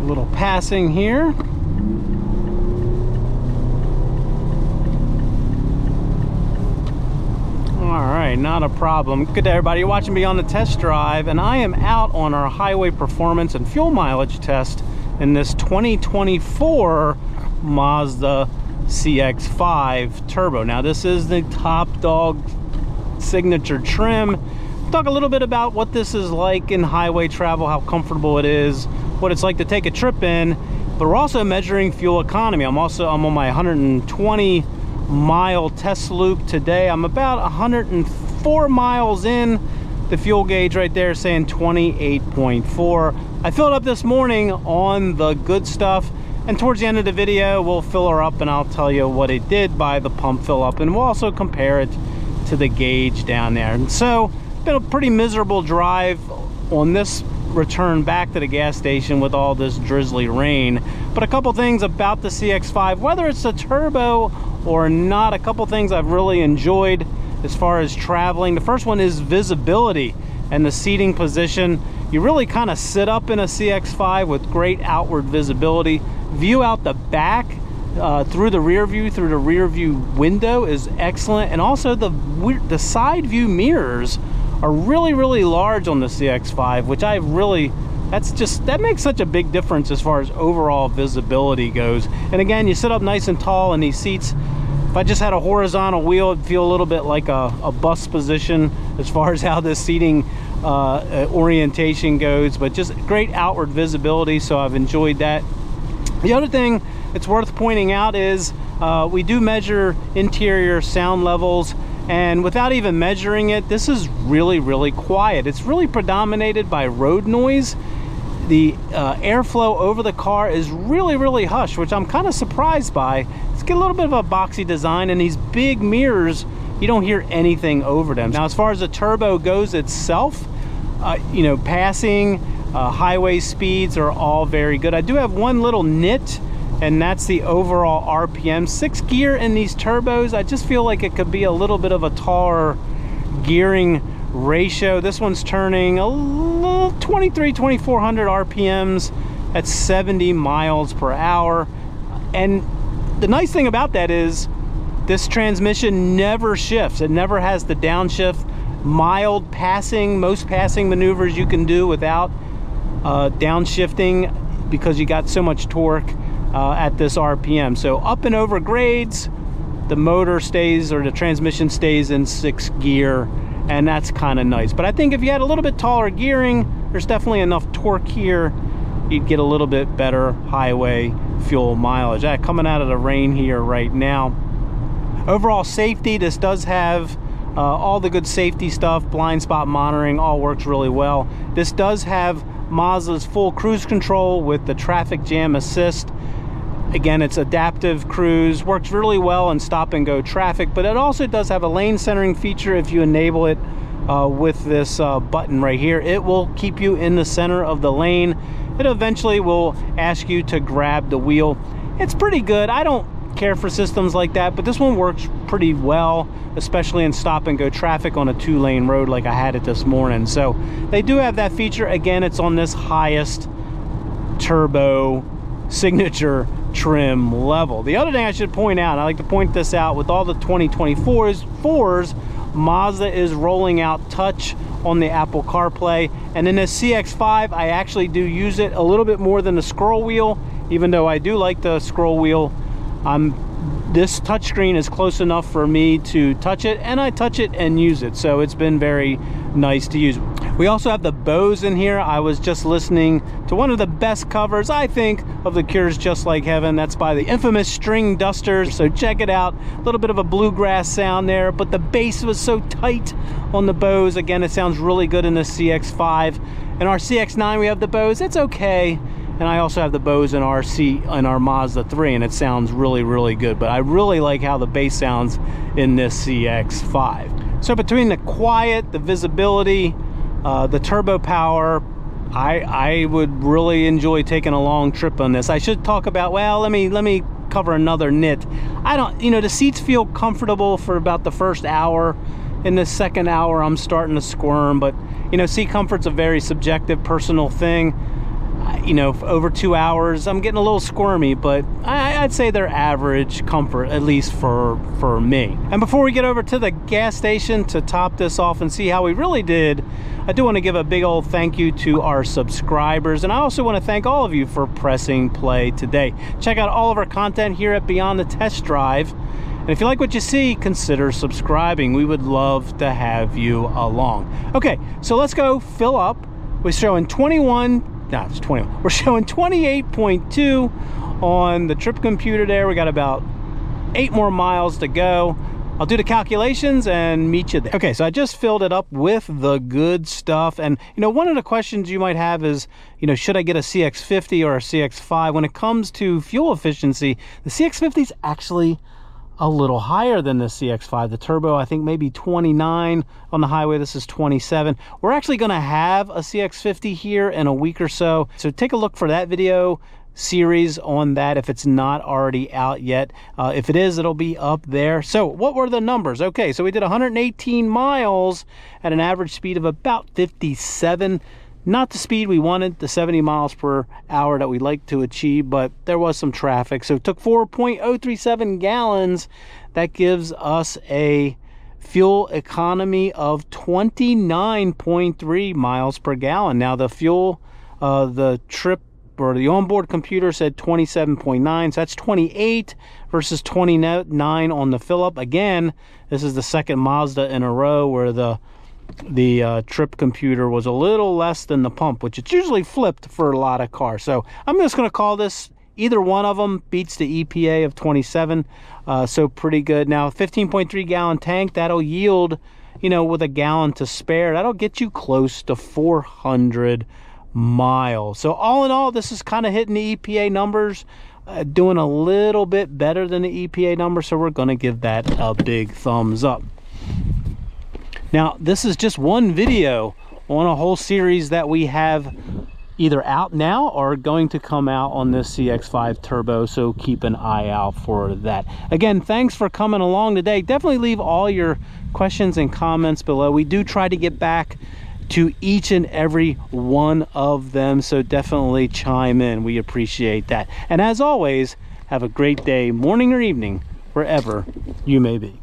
A little passing here. Alright, not a problem. Good day everybody, you're watching Beyond the Test Drive, and I am out on our highway performance and fuel mileage test in this 2024 Mazda CX-5 Turbo. Now this is the top dog signature trim. Talk a little bit about what this is like in highway travel, how comfortable it is, what it's like to take a trip in, but we're also measuring fuel economy. I'm on my 120 mile test loop today. I'm about 104 miles in. The fuel gauge right there saying 28.4. I filled up this morning on the good stuff, and towards the end of the video we'll fill her up and I'll tell you what it did by the pump fill up, and we'll also compare it to the gauge down there. And so been a pretty miserable drive on this return back to the gas station with all this drizzly rain. But a couple things about the CX-5, whether it's a turbo or not, a couple things I've really enjoyed as far as traveling. The first one is visibility and the seating position. You really kind of sit up in a CX-5 with great outward visibility. View out the back through the rear view window is excellent, and also the side view mirrors are really large on the CX-5, which that makes such a big difference as far as overall visibility goes. And again, you sit up nice and tall in these seats. If I just had a horizontal wheel, it'd feel a little bit like a bus position as far as how this seating orientation goes, but just great outward visibility, so I've enjoyed that. The other thing it's worth pointing out is we do measure interior sound levels, and without even measuring it, this is really quiet. It's really predominated by road noise. The airflow over the car is really hushed, which I'm kind of surprised by. It's got a little bit of a boxy design, and these big mirrors, you don't hear anything over them. Now as far as the turbo goes itself, you know, passing highway speeds are all very good. I do have one little nit, and that's the overall RPM. 6 gear in these turbos, I just feel like it could be a little bit of a taller gearing ratio. This one's turning a little 2400 RPMs at 70 miles per hour. And the nice thing about that is this transmission never shifts. It never has the downshift. Mild passing, most passing maneuvers you can do without downshifting, because you got so much torque at this RPM. So up and over grades, the motor stays, or the transmission stays in 6 gear, and that's kind of nice. But I think if you had a little bit taller gearing, there's definitely enough torque here, you'd get a little bit better highway fuel mileage. Coming out of the rain here right now. Overall safety, this does have all the good safety stuff. Blind spot monitoring all works really well. This does have Mazda's full cruise control with the traffic jam assist. Again, it's adaptive cruise, works really well in stop and go traffic, but it also does have a lane centering feature. If you enable it with this button right here, it will keep you in the center of the lane. It eventually will ask you to grab the wheel. It's pretty good. I don't care for systems like that, but this one works pretty well, especially in stop and go traffic on a 2-lane road like I had it this morning. So they do have that feature. Again, it's on this highest turbo signature trim level. The other thing I should point out, I like to point this out, with all the 2024s, Mazda is rolling out touch on the Apple CarPlay, and in this CX-5 I actually do use it a little bit more than the scroll wheel. Even though I do like the scroll wheel, this touchscreen is close enough for me to touch it, and I touch it and use it, so it's been very nice to use. We also have the Bose in here. I was just listening to one of the best covers, I think, of The Cure's Just Like Heaven. That's by the infamous String Dusters, so check it out. A little bit of a bluegrass sound there, but the bass was so tight on the Bose. Again, it sounds really good in the CX-5. In our CX-9 we have the Bose. It's okay. And I also have the Bose in our Mazda 3, and it sounds really good. But I really like how the bass sounds in this CX-5. So between the quiet, the visibility, the turbo power, I would really enjoy taking a long trip on this. I should talk about, well, let me cover another nit. The seats feel comfortable for about the first hour. In the second hour, I'm starting to squirm, but seat comfort's a very subjective, personal thing. you know, over 2 hours, I'm getting a little squirmy, but I'd say they're average comfort, at least for me. And before we get over to the gas station to top this off and see how we really did, I do want to give a big old thank you to our subscribers, and I also want to thank all of you for pressing play today. Check out all of our content here at Beyond the Test Drive, and if you like what you see, consider subscribing. We would love to have you along. Okay, so let's go fill up. We're showing 21, no, it's 21. We're showing 28.2 on the trip computer there. We got about 8 more miles to go. I'll do the calculations and meet you there. Okay, so I just filled it up with the good stuff. And, you know, one of the questions you might have is, you know, should I get a CX-50 or a CX-5? When it comes to fuel efficiency, the CX-50 is actually a little higher than the CX-5. The turbo, I think maybe 29 on the highway. This is 27. We're actually going to have a CX-50 here in a week or so. So take a look for that video series on that if it's not already out yet. If it is, it'll be up there. So what were the numbers? Okay, so we did 118 miles at an average speed of about 57. Not the speed we wanted, the 70 miles per hour that we like to achieve, but there was some traffic. So it took 4.037 gallons. That gives us a fuel economy of 29.3 miles per gallon. Now the fuel, the trip or the onboard computer said 27.9, so that's 28 versus 29 on the fill up. Again, this is the second Mazda in a row where the trip computer was a little less than the pump, which it's usually flipped for a lot of cars. So I'm just going to call this, either one of them beats the EPA of 27, so pretty good. Now 15.3 gallon tank, that'll yield, you know, with a gallon to spare, that'll get you close to 400 miles. So all in all, this is kind of hitting the EPA numbers, doing a little bit better than the EPA number, so we're going to give that a big thumbs up. Now, this is just one video on a whole series that we have either out now or going to come out on this CX-5 Turbo, so keep an eye out for that. Again, thanks for coming along today. Definitely leave all your questions and comments below. We do try to get back to each and every one of them, so definitely chime in. We appreciate that. And as always, have a great day, morning or evening, wherever you may be.